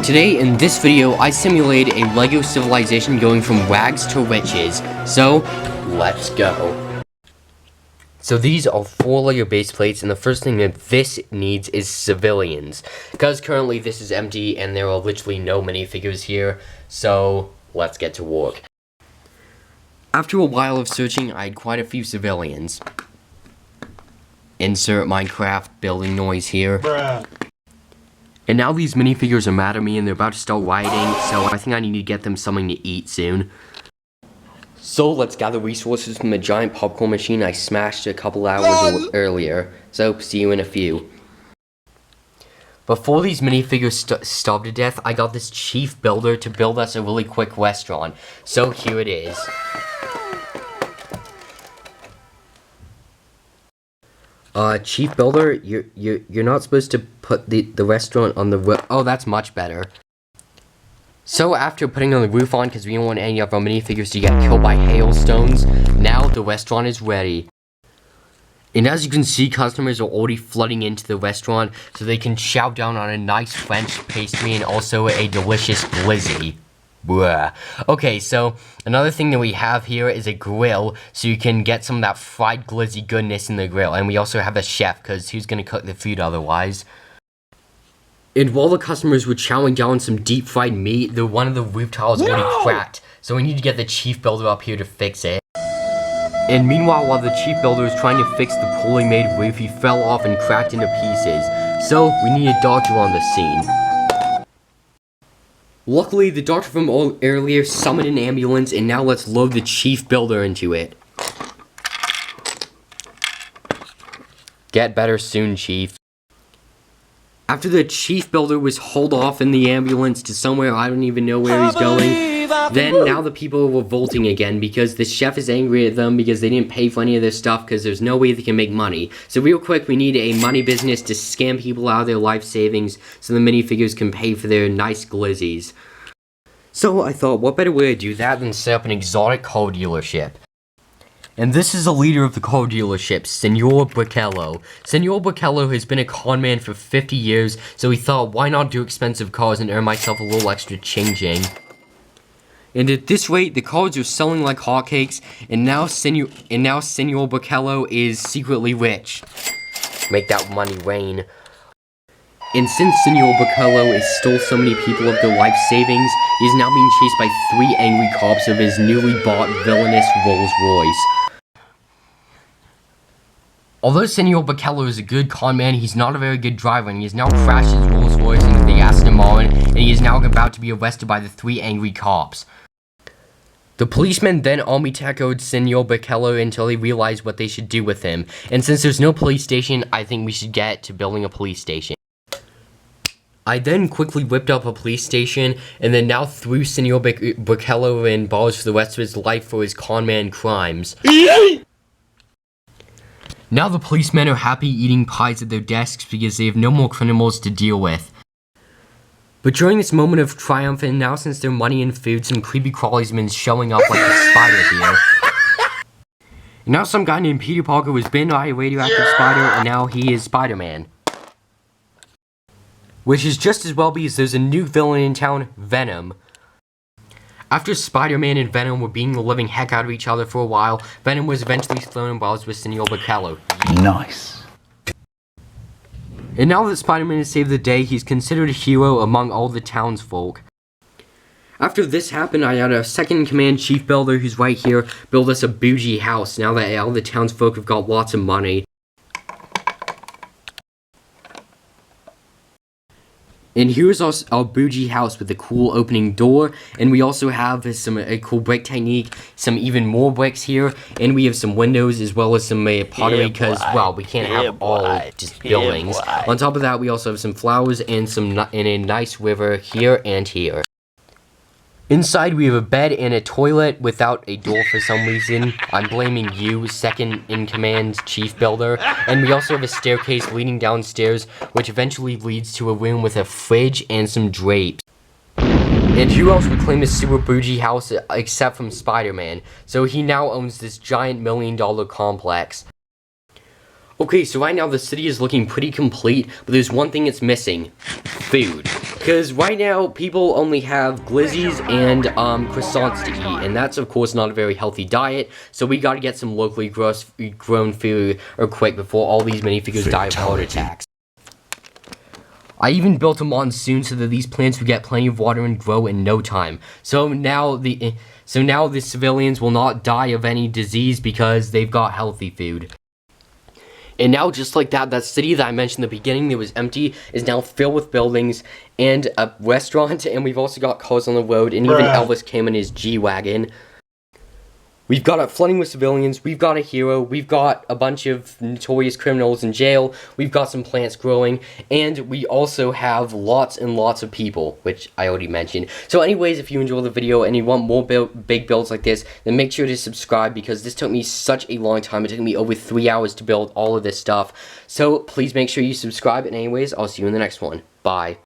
Today in this video, I simulate a LEGO civilization going from rags to riches. So, let's go. So these are 4 LEGO base plates, and the first thing that this needs is civilians. Because currently this is empty and there are literally no minifigures here, so let's get to work. After a while of searching, I had quite a few civilians. Insert Minecraft building noise here. Bruh. And now these minifigures are mad at me and they're about to start rioting, so I think I need to get them something to eat soon. So let's gather resources from the giant popcorn machine I smashed a couple hours earlier. So see you in a few. Before these minifigures starve to death, I got this chief builder to build us a really quick restaurant. So here it is. Chief builder, you're not supposed to put the restaurant on the roof. Oh, that's much better. So after putting on the roof on, because we don't want any of our minifigures to get killed by hailstones, now the restaurant is ready. And as you can see, customers are already flooding into the restaurant so they can chow down on a nice French pastry and also a delicious glizzy. Bruh. Okay, so another thing that we have here is a grill, so you can get some of that fried glizzy goodness in the grill. And we also have a chef, because who's going to cook the food otherwise? And while the customers were chowing down some deep fried meat, one of the roof tiles already cracked, so we need to get the chief builder up here to fix it. And meanwhile, while the chief builder was trying to fix the poorly made roof, he fell off and cracked into pieces. So we need a doctor on the scene. Luckily, the doctor from earlier summoned an ambulance, and now let's load the chief builder into it. Get better soon, chief. After the chief builder was hauled off in the ambulance to somewhere I don't even know where he's going, then now the people are revolting again because the chef is angry at them because they didn't pay for any of their stuff because there's no way they can make money. So real quick, we need a money business to scam people out of their life savings so the minifigures can pay for their nice glizzies. So I thought, what better way to do that than set up an exotic car dealership? And this is the leader of the car dealership, Senor Bricello. Senor Bricello has been a con man for 50 years, so he thought, why not do expensive cars and earn myself a little extra ching-ching? And at this rate, the cars are selling like hotcakes, and now Senor Bricello is secretly rich. Make that money rain. And since Senor Bricello has stole so many people of their life savings, he is now being chased by 3 angry cops of his newly bought villainous Rolls Royce. Although Senor Bricello is a good con man, he's not a very good driver, and he has now crashed his Rolls Royce into the Aston Martin, and he is now about to be arrested by the 3 angry cops. The policemen then army tacoed Senor Bricello until they realized what they should do with him, and since there's no police station, I think we should get to building a police station. I then quickly whipped up a police station, and then now threw Senor Bricello in bars for the rest of his life for his con man crimes. Now the policemen are happy eating pies at their desks because they have no more criminals to deal with. But during this moment of triumph, and now since their money and food, some creepy crawlies have been showing up like a spider here. And now some guy named Peter Parker was bitten by a radioactive spider, and now he is Spider-Man. Which is just as well because there's a new villain in town, Venom. After Spider-Man and Venom were beating the living heck out of each other for a while, Venom was eventually thrown in bars with Senor Bricello. Nice. And now that Spider-Man has saved the day, he's considered a hero among all the townsfolk. After this happened, I had a second-in-command chief builder who's right here build us a bougie house now that all the townsfolk have got lots of money. And here's our bougie house with a cool opening door, and we also have a cool brick technique, some even more bricks here, and we have some windows as well as some pottery because, well, we can't have all just buildings. On top of that, we also have some flowers and a nice river here and here. Inside, we have a bed and a toilet without a door for some reason. I'm blaming you, second-in-command chief builder. And we also have a staircase leading downstairs, which eventually leads to a room with a fridge and some drapes. And who else would claim this super bougie house except from Spider-Man? So he now owns this giant $1 million complex. Okay, so right now the city is looking pretty complete, but there's one thing it's missing. Food. Because right now, people only have glizzies and croissants to eat, and that's of course not a very healthy diet, so we gotta get some locally grown food quick before all these minifigures die of heart attacks. I even built a monsoon so that these plants would get plenty of water and grow in no time. So now the civilians will not die of any disease because they've got healthy food. And now, just like that, that city that I mentioned in the beginning that was empty is now filled with buildings and a restaurant, and we've also got cars on the road, and even Elvis came in his G-Wagon. We've got a flooding with civilians, we've got a hero, we've got a bunch of notorious criminals in jail, we've got some plants growing, and we also have lots and lots of people, which I already mentioned. So anyways, if you enjoyed the video and you want more big builds like this, then make sure to subscribe, because this took me such a long time. It took me over 3 hours to build all of this stuff. So please make sure you subscribe, and anyways, I'll see you in the next one. Bye.